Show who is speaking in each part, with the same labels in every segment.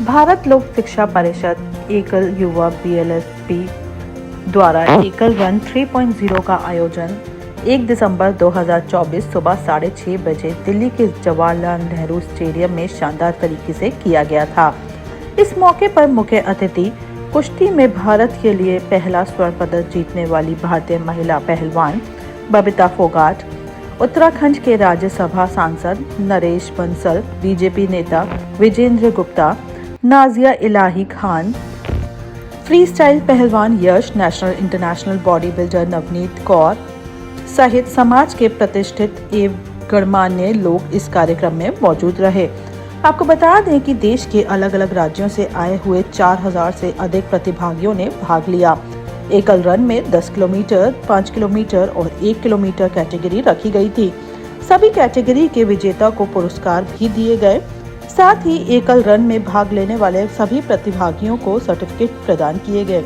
Speaker 1: भारत लोक शिक्षा परिषद एकल युवा बीएलएसपी द्वारा एकल रन 3.0 का आयोजन 1 दिसंबर 2024 सुबह 6:30 बजे दिल्ली के जवाहरलाल नेहरू स्टेडियम में शानदार तरीके से किया गया था। इस मौके पर मुख्य अतिथि कुश्ती में भारत के लिए पहला स्वर्ण पदक जीतने वाली भारतीय महिला पहलवान बबीता फोगाट, उत्तराखंड के राज्यसभा सांसद नरेश बंसल, बीजेपी नेता विजेंद्र गुप्ता, नाजिया इलाही खान, फ्री स्टाइल पहलवान Yash, national international body builder Navneet Kaur सहित समाज के प्रतिष्ठित एवं गणमान्य लोग इस कार्यक्रम में मौजूद रहे। आपको बता दें कि देश के अलग अलग राज्यों से आए हुए 4000 से अधिक प्रतिभागियों ने भाग लिया। एकल रन में 10 किलोमीटर, 5 किलोमीटर और 1 किलोमीटर कैटेगरी रखी गई थी। सभी कैटेगरी के विजेता को पुरस्कार भी दिए गए। साथ ही एकल रन में भाग लेने वाले सभी प्रतिभागियों को सर्टिफिकेट प्रदान किए गए।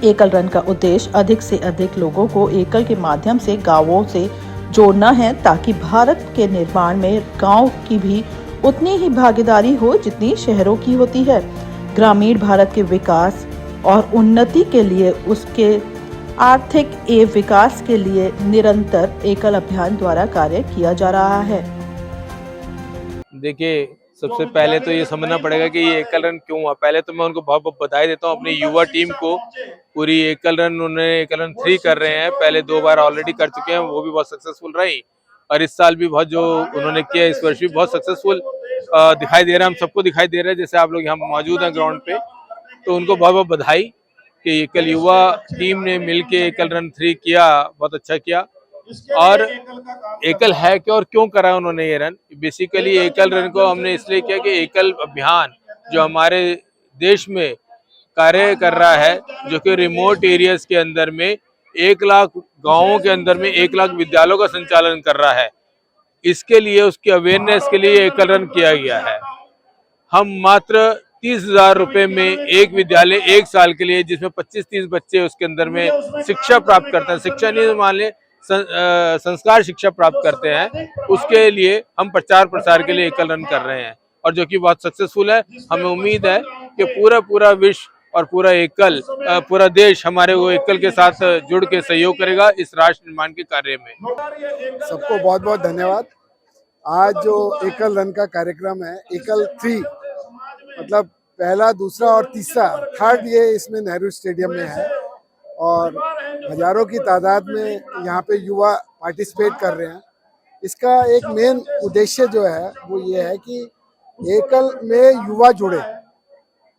Speaker 1: एकल रन का उद्देश्य अधिक से अधिक लोगों को एकल के माध्यम से गांवों से जोड़ना है, ताकि भारत के निर्माण में गांव की भी उतनी ही भागीदारी हो जितनी शहरों की होती है। ग्रामीण भारत के विकास और उन्नति के लिए उसके आर्थिक एवं विकास के लिए निरंतर एकल अभियान द्वारा कार्य किया जा रहा है।
Speaker 2: देखिए, सबसे पहले तो ये समझना पड़ेगा कि ये एकल रन क्यों हुआ। पहले तो मैं उनको बहुत बहुत बधाई देता हूँ, अपनी युवा टीम को। पूरी एकल रन उन्होंने एकल रन 3 कर रहे हैं, पहले 2 बार ऑलरेडी कर चुके हैं, वो भी बहुत सक्सेसफुल रही। और इस साल भी बहुत जो उन्होंने किया, इस वर्ष भी बहुत सक्सेसफुल दिखाई दे रहा है। हम सबको दिखाई दे रहा है, जैसे आप लोग यहाँ मौजूद हैं ग्राउंड पे, तो उनको बहुत बहुत बधाई कि एकल युवा टीम ने मिलके एकल रन 3 किया, बहुत अच्छा किया। और एकल है क्या और क्यों करा उन्होंने ये रन? बेसिकली एकल रन को हमने इसलिए किया कि एकल अभियान जो हमारे देश में कार्य कर रहा है, जो कि रिमोट एरियाज के अंदर में 1 लाख गांवों के अंदर में 1 लाख विद्यालयों का संचालन कर रहा है। इसके लिए, उसकी अवेयरनेस के लिए एकल रन किया गया है। हम मात्र 30,000 रुपए में एक विद्यालय 1 साल के लिए, जिसमें 25-30 बच्चे उसके अंदर में शिक्षा प्राप्त करते हैं, शिक्षा नहीं मान ले संस्कार शिक्षा प्राप्त करते हैं, उसके लिए हम प्रचार प्रसार के लिए एकल रन कर रहे हैं, और जो कि बहुत सक्सेसफुल है। हमें उम्मीद है कि पूरा विश्व और पूरा देश हमारे वो एकल के साथ जुड़ के सहयोग करेगा इस राष्ट्र निर्माण के कार्य में।
Speaker 3: सबको बहुत बहुत धन्यवाद। आज जो एकल रन का कार्यक्रम है, एकल 3 मतलब पहला, दूसरा और तीसरा, थर्ड ये इसमें नेहरू स्टेडियम में है और हजारों की तादाद में यहाँ पे युवा पार्टिसिपेट कर रहे हैं। इसका एक मेन उद्देश्य जो है वो ये है कि एकल में युवा जुड़े।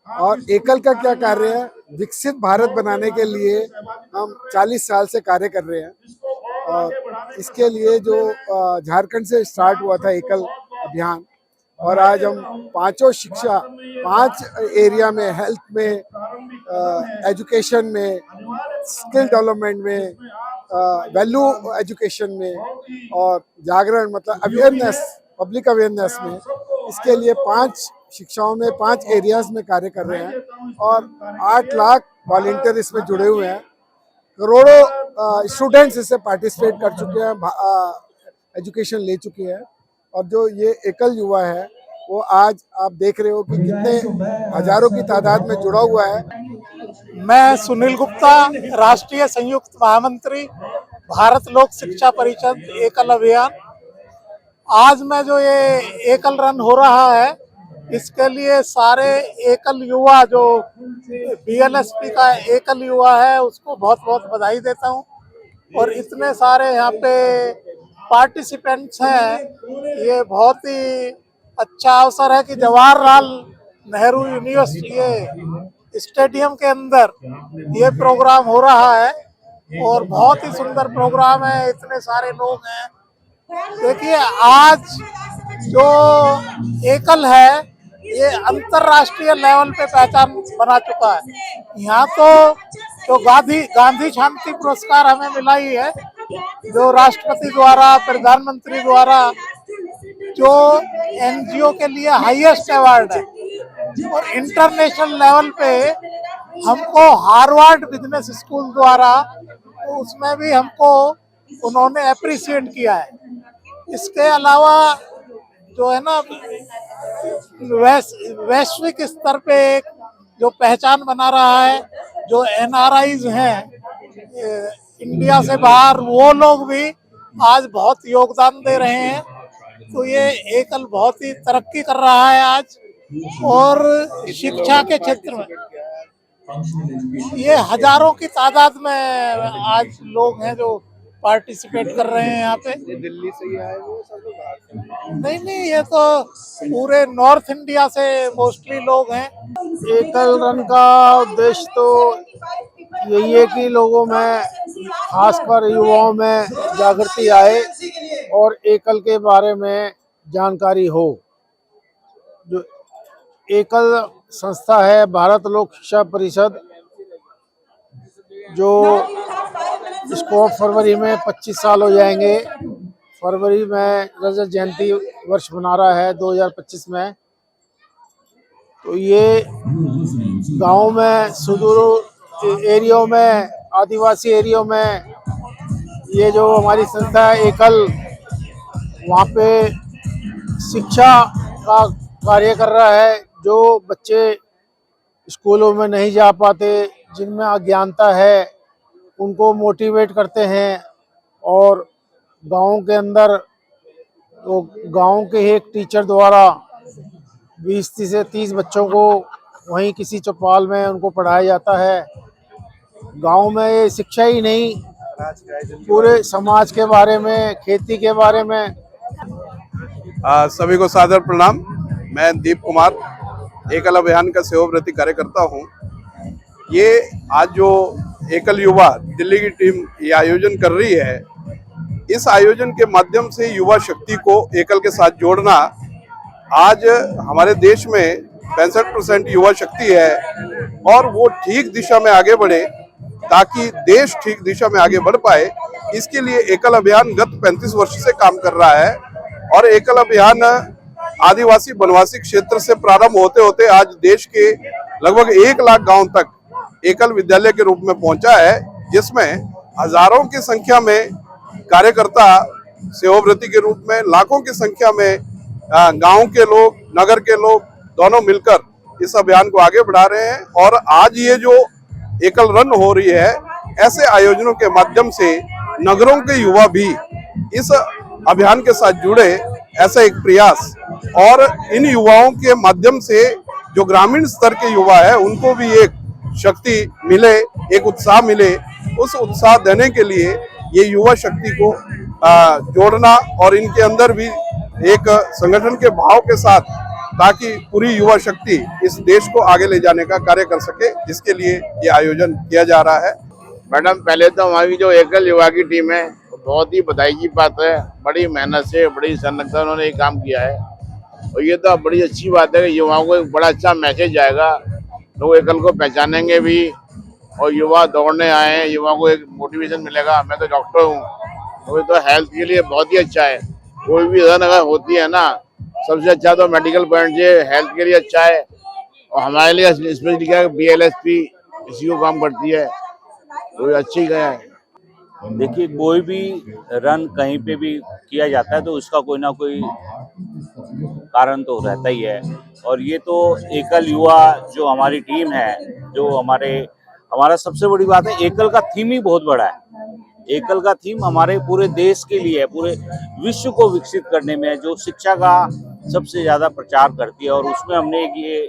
Speaker 3: और एकल का क्या कार्य है? विकसित भारत बनाने के लिए हम 40 साल से कार्य कर रहे हैं और इसके लिए जो झारखंड से स्टार्ट हुआ था एकल अभियान, और आज हम 5 एरिया में, हेल्थ में, एजुकेशन में, स्किल डेवलपमेंट में, वैल्यू एजुकेशन में और जागरण मतलब अवेयरनेस, पब्लिक अवेयरनेस में, इसके लिए 5 शिक्षाओं में 5 एरियाज में कार्य कर रहे हैं और 8 लाख वॉलंटियर इसमें जुड़े हुए हैं। करोड़ों स्टूडेंट्स इससे पार्टिसिपेट कर चुके हैं, एजुकेशन ले चुके हैं। और जो ये एकल युवा है वो आज आप देख रहे हो कि कितने हजारों की तादाद में जुड़ा हुआ है।
Speaker 4: मैं सुनील गुप्ता, राष्ट्रीय संयुक्त महामंत्री, भारत लोक शिक्षा परिषद एकल अभियान। आज में जो ये एकल रन हो रहा है, इसके लिए सारे एकल युवा, जो बीएलएसपी का एकल युवा है, उसको बहुत बहुत बधाई देता हूँ। और इतने सारे यहाँ पे पार्टिसिपेंट्स हैं, ये बहुत ही अच्छा अवसर है कि जवाहरलाल नेहरू यूनिवर्सिटी स्टेडियम के अंदर ये प्रोग्राम हो रहा है और बहुत ही सुंदर प्रोग्राम है। इतने सारे लोग हैं। देखिए, आज जो एकल है ये अंतरराष्ट्रीय लेवल पे पहचान बना चुका है। यहाँ तो जो गांधी शांति पुरस्कार हमें मिला ही है, जो राष्ट्रपति द्वारा, प्रधानमंत्री द्वारा, जो एनजीओ के लिए हाईएस्ट अवार्ड है। और इंटरनेशनल लेवल पे हमको हार्वर्ड बिजनेस स्कूल द्वारा, उसमें भी हमको उन्होंने अप्रिशिएट किया है। इसके अलावा जो है ना वैश्विक स्तर पे एक जो पहचान बना रहा है, जो एनआरआईज हैं इंडिया से बाहर, वो लोग भी आज बहुत योगदान दे रहे हैं। तो ये एकल बहुत ही तरक्की कर रहा है आज, और शिक्षा के क्षेत्र में ये हजारों की तादाद में आज लोग हैं जो पार्टिसिपेट कर रहे हैं यहाँ पे।
Speaker 3: दिल्ली से ही आए वो सब लोग?
Speaker 4: नहीं, ये तो पूरे नॉर्थ इंडिया से मोस्टली लोग हैं।
Speaker 5: एकल रन का उद्देश्य तो यही है कि लोगों में, खासकर युवाओं में जागृति आए और एकल के बारे में जानकारी हो। जो एकल संस्था है भारत लोक शिक्षा परिषद, जो इसको फरवरी में 25 साल हो जाएंगे। फरवरी में रजत जयंती वर्ष मना रहा है 2025 में। तो ये गांव में, सुदूर एरियो में, आदिवासी एरियो में ये जो हमारी संस्था है एकल, वहाँ पे शिक्षा का कार्य कर रहा है। जो बच्चे स्कूलों में नहीं जा पाते, जिनमें अज्ञानता है, उनको मोटिवेट करते हैं। और गांव के अंदर तो गांव के एक टीचर द्वारा 20 से 30 बच्चों को वहीं किसी चौपाल में उनको पढ़ाया जाता है। गांव में ये शिक्षा ही नहीं, पूरे समाज के बारे में, खेती के बारे में।
Speaker 6: सभी को सादर प्रणाम। मैं दीप कुमार, एकल अभियान का सेवाव्रती कार्यकर्ता हूँ। ये आज जो एकल युवा दिल्ली की टीम ये आयोजन कर रही है, इस आयोजन के माध्यम से युवा शक्ति को एकल के साथ जोड़ना। आज हमारे देश में 65% युवा शक्ति है और वो ठीक दिशा में आगे बढ़े, ताकि देश ठीक दिशा में आगे बढ़ पाए। इसके लिए एकल अभियान गत 35 वर्ष से काम कर रहा है। और एकल अभियान आदिवासी वनवासी क्षेत्र से प्रारंभ होते होते आज देश के लगभग 1 लाख गांव तक एकल विद्यालय के रूप में पहुंचा है, जिसमें हजारों की संख्या में कार्यकर्ता सेवाव्रती के रूप में, लाखों की संख्या में गांव के लोग, नगर के लोग दोनों मिलकर इस अभियान को आगे बढ़ा रहे हैं। और आज ये जो एकल रन हो रही है, ऐसे आयोजनों के माध्यम से नगरों के युवा भी इस अभियान के साथ जुड़े, ऐसा एक प्रयास। और इन युवाओं के माध्यम से जो ग्रामीण स्तर के युवा है, उनको भी एक शक्ति मिले, एक उत्साह मिले। उस उत्साह देने के लिए ये युवा शक्ति को जोड़ना और इनके अंदर भी एक संगठन के भाव के साथ, ताकि पूरी युवा शक्ति इस देश को आगे ले जाने का कार्य कर सके, जिसके लिए ये आयोजन किया जा रहा है।
Speaker 7: मैडम, पहले तो हमारी जो एकल युवा की टीम है, बहुत ही बधाई की बात है। बड़ी मेहनत से, बड़ी संलग्नता उन्होंने ये काम किया है, और ये तो बड़ी अच्छी बात है कि युवाओं को एक बड़ा अच्छा मैसेज जाएगा। लोग एकल को पहचानेंगे भी और युवा दौड़ने आए हैं, युवाओं को एक मोटिवेशन मिलेगा। मैं तो डॉक्टर हूँ, तो ये तो हेल्थ के लिए बहुत ही अच्छा है। कोई भी अगर होती है ना, सबसे अच्छा तो मेडिकल पॉइंट से हेल्थ के लिए अच्छा है। और हमारे लिए स्पेशली क्या है, BLSP इसी को काम करती है, तो अच्छी है।
Speaker 8: देखिए, कोई भी रन कहीं पे भी किया जाता है तो उसका कोई ना कोई कारण तो रहता ही है। और ये तो एकल युवा जो हमारी टीम है, जो हमारा सबसे बड़ी बात है, एकल का थीम ही बहुत बड़ा है। एकल का थीम हमारे पूरे देश के लिए है, पूरे विश्व को विकसित करने में, जो शिक्षा का सबसे ज्यादा प्रचार करती है। और उसमें हमने ये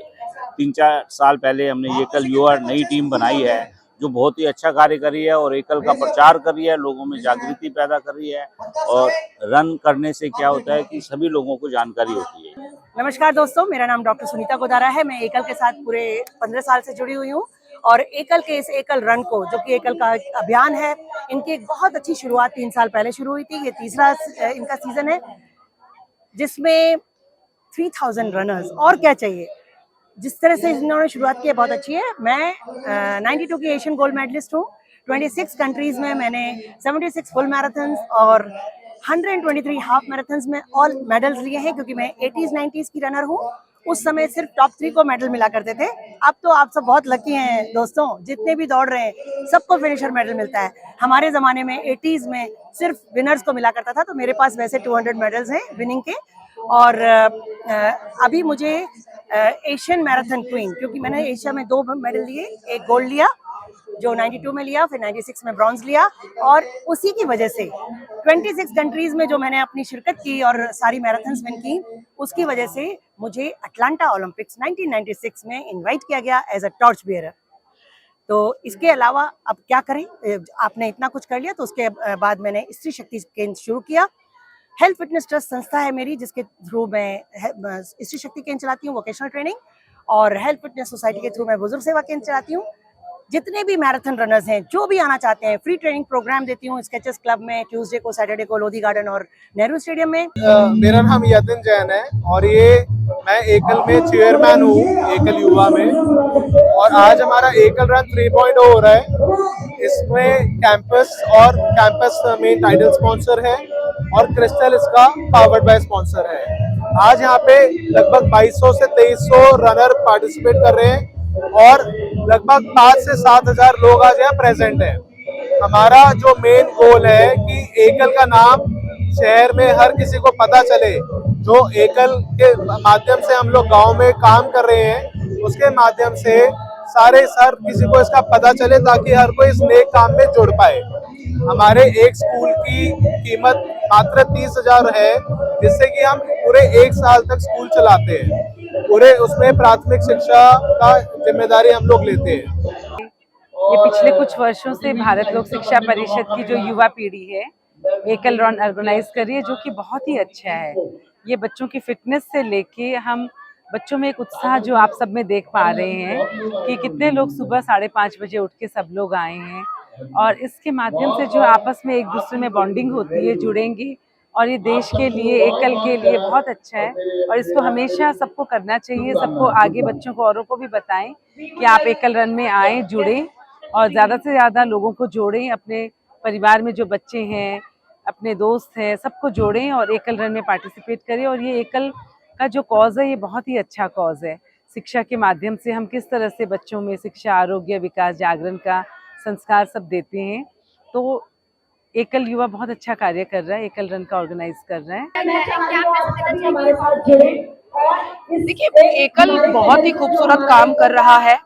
Speaker 8: 3-4 साल पहले हमने एकल युवा नई टीम बनाई है, जो बहुत ही अच्छा कार्य कर रही है और एकल का प्रचार कर रही है, लोगों में जागृति पैदा कर रही है। और रन करने से क्या होता है कि सभी लोगों को जानकारी होती है।
Speaker 9: नमस्कार दोस्तों, मेरा नाम डॉक्टर सुनीता गोदारा है। मैं एकल के साथ पूरे 15 साल से जुड़ी हुई हूँ। और एकल के इस एकल रन को, जो कि एकल का अभियान है, इनकी एक बहुत अच्छी शुरुआत 3 साल पहले शुरू हुई थी। ये तीसरा इनका सीजन है, जिसमें 3000 रनर्स, और क्या चाहिए। जिस तरह से इन्होंने शुरुआत की है, बहुत अच्छी है। मैं 92 की एशियन गोल्ड मेडलिस्ट हूँ। 26 कंट्रीज में मैंने 76 फुल मैराथन्स और 123 हाफ मैराथन्स में ऑल मेडल्स लिए हैं, क्योंकि मैं 80s 90s की रनर हूँ। उस समय सिर्फ टॉप 3 को मेडल मिला करते थे। अब तो आप सब बहुत लकी हैं दोस्तों, जितने भी दौड़ रहे हैं सबको फिनिशर मेडल मिलता है। हमारे ज़माने में 80s में सिर्फ विनर्स को मिला करता था, तो मेरे पास वैसे 200 मेडल्स हैं विनिंग के। और अभी मुझे एशियन मैराथन क्वीन, क्योंकि मैंने एशिया में 2 मेडल लिए, एक गोल्ड लिया जो 92 में लिया, फिर 96 में ब्रॉन्ज लिया, और उसी की वजह से 26 कंट्रीज में जो मैंने अपनी शिरकत की और सारी मैराथन्स विन की, उसकी वजह से मुझे अटलांटा ओलंपिक्स 1996 में इनवाइट किया गया एज अ टॉर्च बियरर। तो इसके अलावा अब क्या करें, आपने इतना कुछ कर लिया, तो उसके बाद मैंने स्त्री शक्ति केंद्र शुरू किया। हेल्थ फिटनेस ट्रस्ट संस्था है मेरी, जिसके थ्रू मैं स्त्री शक्ति केंद्र चलाती हूँ, वोकेशनल ट्रेनिंग, और हेल्थ फिटनेस सोसाइटी के थ्रू मैं बुजुर्ग सेवा केंद्र चलाती हूँ। जितने भी मैराथन रनर्स हैं, जो भी आना चाहते हैं, फ्री ट्रेनिंग प्रोग्राम देती हूँ स्केचेस क्लब में, ट्यूसडे को, सैटरडे को लोधी गार्डन और नेहरू स्टेडियम में।
Speaker 4: मेरा नाम यतिन जैन है और मैं एकल में चेयरमैन हूँ, एकल युवा में। और आज हमारा एकल रन 3.0 हो रहा है। इसमें कैंपस मेन टाइटल स्पॉन्सर है और क्रिस्टल इसका पावर्ड बाय स्पॉन्सर है। आज यहाँ पे लगभग 2200 से 2300 रनर पार्टिसिपेट कर रहे हैं और लगभग 5 से 7 हजार लोग आज यहाँ प्रेजेंट हैं। हमारा जो मेन गोल है कि एकल का नाम शहर में हर किसी को पता चले। जो एकल के माध्यम से हम लोग गांव में काम कर रहे हैं, उसके माध्यम से हर किसी को इसका पता चले, ताकि हर कोई इस नेक काम में जुड़ पाए। हमारे एक स्कूल की कीमत मात्र 30,000 है, जिससे कि हम पूरे 1 साल तक स्कूल चलाते हैं। पूरे उसमें प्राथमिक शिक्षा का जिम्मेदारी हम लोग लेते हैं।
Speaker 10: ये पिछले कुछ वर्षों से भारत लोक शिक्षा परिषद की जो युवा पीढ़ी है, एकल रन ऑर्गेनाइज कर रही है, जो कि बहुत ही अच्छा है। ये बच्चों की फिटनेस से लेके हम बच्चों में एक उत्साह जो आप सब में देख पा रहे हैं कि कितने लोग सुबह 5:30 बजे उठ के सब लोग आए हैं, और इसके माध्यम से जो आपस में एक दूसरे में बॉन्डिंग होती है, जुड़ेंगे, और ये देश के लिए, एकल के लिए बहुत अच्छा है। और इसको हमेशा सबको करना चाहिए, सबको आगे बच्चों को, औरों को भी बताएं कि आप एकल रन में आएँ, जुड़ें और ज़्यादा से ज़्यादा लोगों को जोड़ें। अपने परिवार में जो बच्चे हैं, अपने दोस्त हैं, सबको जोड़ें और एकल रन में पार्टिसिपेट करें। और ये एकल का जो कॉज है, ये बहुत ही अच्छा कॉज है। शिक्षा के माध्यम से हम किस तरह से बच्चों में शिक्षा, आरोग्य, विकास, जागरण का संस्कार सब देते हैं। तो एकल युवा बहुत अच्छा कार्य कर रहा है, एकल रन का ऑर्गेनाइज कर रहा है।
Speaker 11: देखिए, एकल बहुत ही खूबसूरत काम कर रहा है,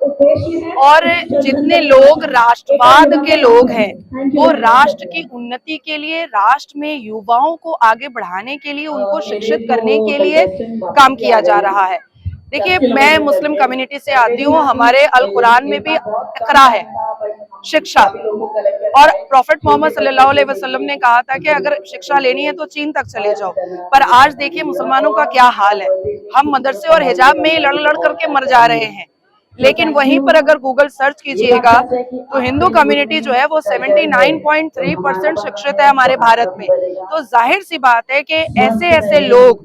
Speaker 11: और जितने लोग राष्ट्रवाद के लोग हैं, वो राष्ट्र की उन्नति के लिए, राष्ट्र में युवाओं को आगे बढ़ाने के लिए, उनको शिक्षित करने के लिए काम किया जा रहा है। देखिए, मैं मुस्लिम कम्युनिटी से आती हूँ। हमारे अल कुरान में भी इकरा है, शिक्षा, और प्रॉफिट मोहम्मद सल्लल्लाहु अलैहि वसल्लम ने कहा था कि अगर शिक्षा लेनी है तो चीन तक चले जाओ। पर आज देखिए मुसलमानों का क्या हाल है। हम मदरसे और हिजाब में ही लड़ लड़ करके मर जा रहे हैं। लेकिन वहीं पर अगर गूगल सर्च कीजिएगा तो हिंदू कम्युनिटी जो है वो 79.3% शिक्षित है हमारे भारत में। तो जाहिर सी बात है कि ऐसे ऐसे लोग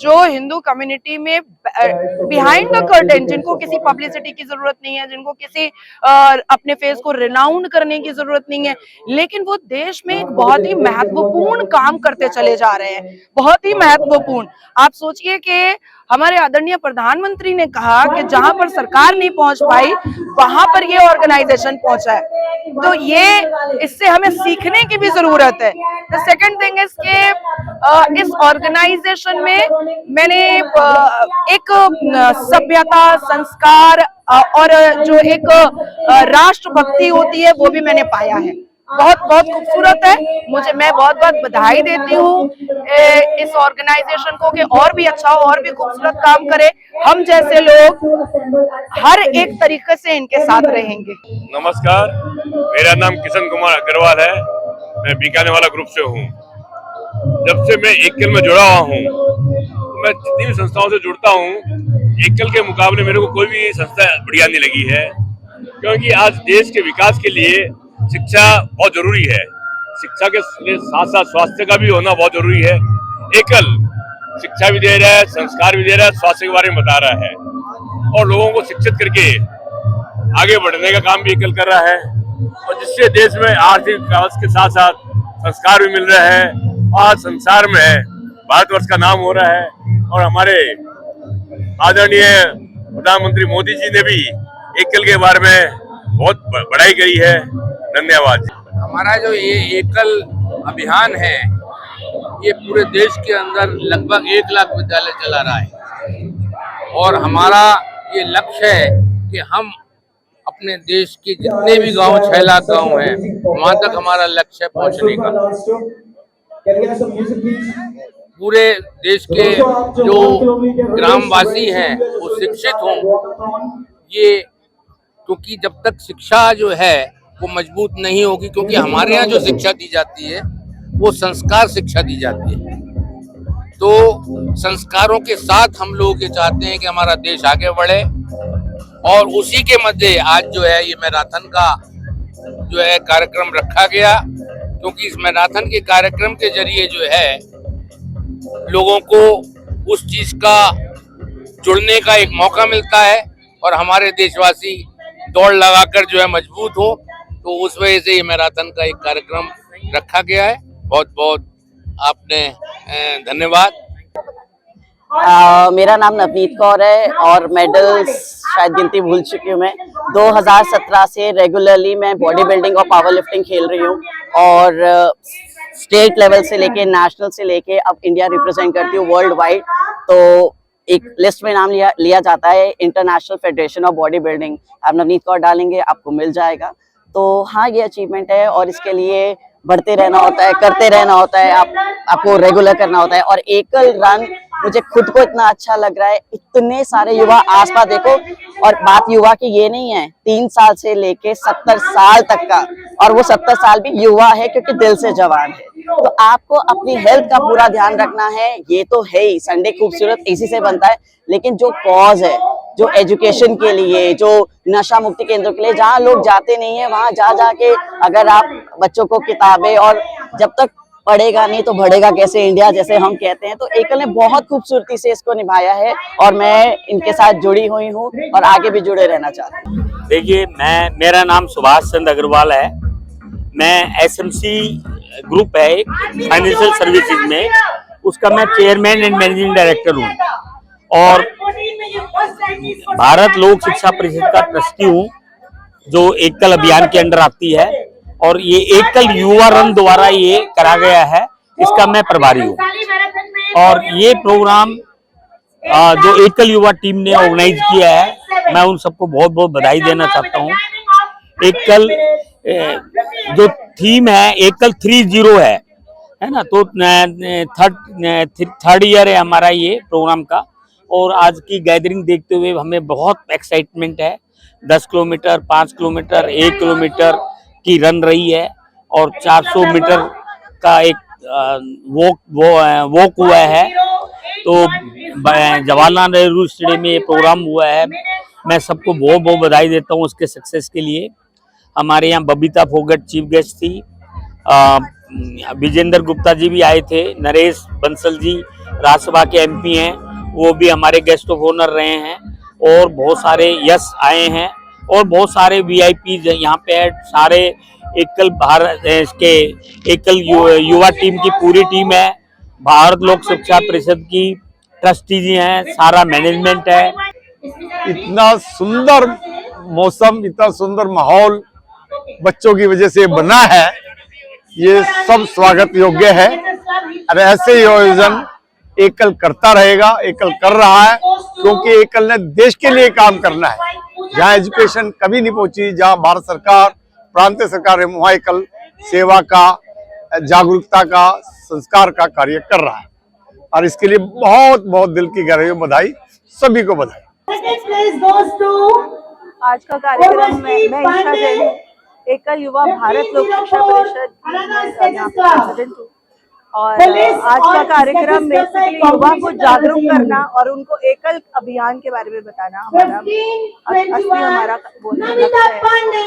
Speaker 11: जो हिंदू कम्युनिटी में बिहाइंड द कर्टेन, जिनको किसी पब्लिसिटी की जरूरत नहीं है, जिनको किसी अपने फेस को रिनाउंड करने की जरूरत नहीं है, लेकिन वो देश में एक बहुत ही महत्वपूर्ण काम करते चले जा रहे हैं, बहुत ही महत्वपूर्ण। आप सोचिए कि हमारे आदरणीय प्रधानमंत्री ने कहा कि जहां पर सरकार नहीं पहुंच पाई, वहां पर ये ऑर्गेनाइजेशन पहुंचा है। तो ये इससे हमें सीखने की भी जरूरत है। द सेकंड थिंग इज के इस ऑर्गेनाइजेशन में मैंने एक सभ्यता, संस्कार और जो एक राष्ट्रभक्ति होती है, वो भी मैंने पाया है। बहुत बहुत खूबसूरत है। मैं बहुत बहुत बधाई देती हूँ इस ऑर्गेनाइजेशन को कि और भी अच्छा हो, और भी खूबसूरत काम करे। हम जैसे लोग हर एक तरीके से इनके साथ रहेंगे।
Speaker 12: नमस्कार, मेरा नाम किशन कुमार अग्रवाल है। मैं बीकानेर वाला ग्रुप से हूँ। जब से मैं एकल में जुड़ा हुआ हूँ, मैं जितनी भी संस्थाओं से जुड़ता हूँ, एकल के मुकाबले मेरे को कोई भी संस्था बढ़िया नहीं लगी है। क्योंकि आज देश के विकास के लिए शिक्षा बहुत जरूरी है। शिक्षा के साथ साथ स्वास्थ्य का भी होना बहुत जरूरी है। एकल शिक्षा भी दे रहा है, संस्कार भी दे रहा है, स्वास्थ्य के बारे में बता रहा है, और लोगों को शिक्षित करके आगे बढ़ने का काम भी एकल कर रहा है। और जिससे देश में आर्थिक विकास के साथ साथ संस्कार भी मिल रहा है, और संसार में भारतवर्ष का नाम हो रहा है। और हमारे आदरणीय प्रधानमंत्री मोदी जी ने भी एकल के बारे में बहुत बड़ाई करी है। धन्यवाद।
Speaker 13: हमारा जो ये एकल अभियान है, ये पूरे देश के अंदर लगभग 1 लाख विद्यालय चला रहा है और हमारा ये लक्ष्य है कि हम अपने देश के जितने भी गांव 6 लाख गांव हैं वहां तक हमारा लक्ष्य है पहुंचने का। पूरे देश के जो ग्रामवासी हैं वो शिक्षित हों, ये क्योंकि जब तक शिक्षा जो है वो मजबूत नहीं होगी, क्योंकि हमारे यहाँ जो शिक्षा दी जाती है वो संस्कार शिक्षा दी जाती है, तो संस्कारों के साथ हम लोग ये चाहते हैं कि हमारा देश आगे बढ़े और उसी के मध्य आज जो है ये मैराथन का जो है कार्यक्रम रखा गया, क्योंकि इस मैराथन के कार्यक्रम के जरिए जो है लोगों को उस चीज का जुड़ने का एक मौका मिलता है और हमारे देशवासी दौड़ लगाकर जो है मजबूत हो, तो उस वजह से ये मैराथन का एक कार्यक्रम रखा गया है। बहुत बहुत आपने धन्यवाद।
Speaker 14: मेरा नाम नवनीत कौर है और मेडल्स शायद गिनती भूल चुकी हूँ मैं। 2017 से रेगुलरली मैं बॉडी बिल्डिंग और पावर लिफ्टिंग खेल रही हूँ और स्टेट लेवल से लेके नेशनल से लेके अब इंडिया रिप्रेजेंट करती हूँ वर्ल्ड वाइड। तो एक लिस्ट में नाम लिया जाता है international federation of body building. आप नवनीत कौर डालेंगे आपको मिल जाएगा। तो हाँ, ये अचीवमेंट है और इसके लिए बढ़ते रहना होता है, करते रहना होता है, आपको रेगुलर करना होता है। और एकल रन मुझे खुद को इतना अच्छा लग रहा है, इतने सारे युवा आसपास देखो, और बात युवा की ये नहीं है 3 साल से लेके 70 साल तक का, और वो 70 साल भी युवा है क्योंकि दिल से जवान है। तो आपको अपनी हेल्थ का पूरा ध्यान रखना है, ये तो है ही, संडे खूबसूरत इसी से बनता है, लेकिन जो कॉज है, जो एजुकेशन के लिए, जो नशा मुक्ति केंद्र के लिए जहाँ लोग जाते नहीं है, वहाँ जा जाके अगर आप बच्चों को किताबें, और जब तक पढ़ेगा नहीं तो बढ़ेगा कैसे इंडिया, जैसे हम कहते हैं। तो एकल ने बहुत खूबसूरती से इसको निभाया है और मैं इनके साथ जुड़ी हुई हूँ और आगे भी जुड़े रहना चाहती हूँ।
Speaker 8: देखिए, मेरा नाम सुभाष चंद्र अग्रवाल है। मैं SMC ग्रुप है एक फाइनेंशियल सर्विसेज में, उसका मैं चेयरमैन एंड मैनेजिंग डायरेक्टर हूँ और भारत लोक शिक्षा परिषद का ट्रस्टी हूँ जो एकल अभियान के अंडर आती है। और ये एकल युवा रन द्वारा ये करा गया है, इसका मैं प्रभारी हूँ। और ये प्रोग्राम जो एकल युवा टीम ने ऑर्गेनाइज किया है, मैं उन सबको बहुत बहुत बधाई देना चाहता हूँ। एकल जो थीम है एकल 30 है ना, तो थर्ड ईयर है हमारा ये प्रोग्राम का। और आज की गैदरिंग देखते हुए हमें बहुत एक्साइटमेंट है। 10 किलोमीटर, 5 किलोमीटर, 1 किलोमीटर की रन रही है और 400 मीटर का एक वॉक हुआ है। तो जवाहरलाल नेहरू स्टेडियम में ये प्रोग्राम हुआ है। मैं सबको बहुत बहुत बधाई देता हूँ उसके सक्सेस के लिए। हमारे यहाँ बबीता फोगट चीफ गेस्ट थी, विजेंद्र गुप्ता जी भी आए थे, नरेश बंसल जी राज्यसभा के MP हैं, वो भी हमारे गेस्ट ऑफ ऑनर रहे हैं, और बहुत सारे यश आए हैं और बहुत सारे VIP यहाँ पे है। सारे एकल भारत के एकल युवा टीम की पूरी टीम है, भारत लोक शिक्षा परिषद की ट्रस्टी जी हैं, सारा मैनेजमेंट है।
Speaker 6: इतना सुंदर मौसम, इतना सुंदर माहौल बच्चों की वजह से बना है, ये सब स्वागत योग्य है। और ऐसे ही आयोजन एकल करता रहेगा, एकल कर रहा है, क्योंकि एकल ने देश के लिए काम करना है। जहाँ एजुकेशन कभी नहीं पहुंची, जहाँ भारत सरकार, प्रांतीय सरकार है, वहाँ एकल सेवा का, जागरूकता का, संस्कार का कार्य कर रहा है। और इसके लिए बहुत बहुत दिल की गहराई में बधाई, सभी को बधाई।
Speaker 10: आज का कार्यक्रम मैं ईशा जैन, एकल युवा भारत लोक शिक्षा परिषद प्रेसिडेंट हूँ। और आज का कार्यक्रम बेसिकली युवा को जागरूक करना और उनको एकल अभियान के बारे में बताना हमारा लक्ष्य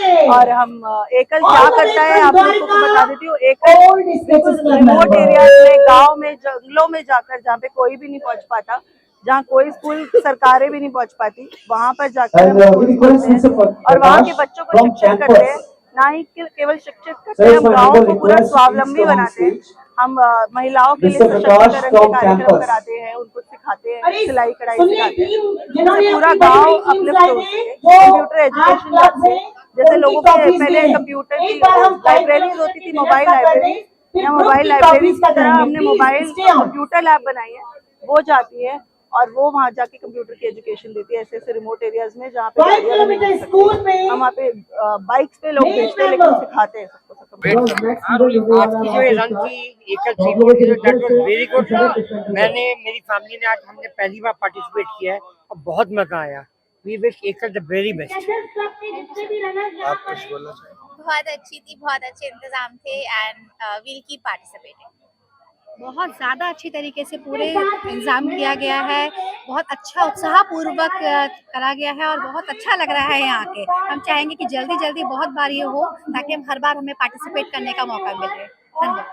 Speaker 10: है। और हम एकल क्या करता है आप लोगों को बता देती हूँ। एकल रिमोट एरियाज में, गांव में, जंगलों में जाकर, जहाँ पे कोई भी नहीं पहुँच पाता, जहाँ कोई स्कूल सरकारें भी नहीं पहुँच पाती, वहाँ पर जाकर हम स्कूल खोलते हैं और वहाँ के बच्चों को शिक्षित करते हैं। ना ही केवल शिक्षित करते हैं, हम गाँव को पूरा स्वावलंबी बनाते हैं। हम महिलाओं के लिए सशक्तिकरण के कार्यक्रम कराते हैं, उनको सिखाते हैं, सिलाई कढ़ाई सिखाते हैं, पूरा गांव अपलिफ्ट होते हैं। कंप्यूटर एजुकेशन जाते हैं, जैसे लोगों के पहले कंप्यूटर की लाइब्रेरीज होती थी, मोबाइल लाइब्रेरी,
Speaker 9: यहाँ मोबाइल लाइब्रेरी की तरह हमने मोबाइल कंप्यूटर लैब बनाई है, वो जाती है और वो वहाँ जाके कंप्यूटर की एजुकेशन देती है ऐसे ऐसे रिमोट एरियाज में जहाँ पे गाड़ियाँ भी नहीं सकती। हम वहाँ पे बाइक्स पे लोग भेजते हैं लेकिन सिखाते हैं सबको
Speaker 15: आज की जो ये रन थी एकल थी दैट वाज वेरी गुड। मैंने मेरी फैमिली ने आज हमने पहली बार पार्टिसिपेट किया है और बहुत मजा आया। वी विश एकल द वेरी बेस्ट।
Speaker 2: आप कुछ बोलना चाहिए?
Speaker 16: बहुत अच्छी थी, बहुत अच्छे इंतजाम थे एंड विल कीप पार्टिसिपेटिंग। बहुत ज़्यादा अच्छी तरीके से पूरे इंतजाम किया गया है, बहुत अच्छा उत्साहपूर्वक करा गया है और बहुत अच्छा लग रहा है यहाँ के। हम चाहेंगे कि जल्दी जल्दी बहुत बार ये हो ताकि हम हर बार हमें पार्टिसिपेट करने का मौका मिले। धन्यवाद।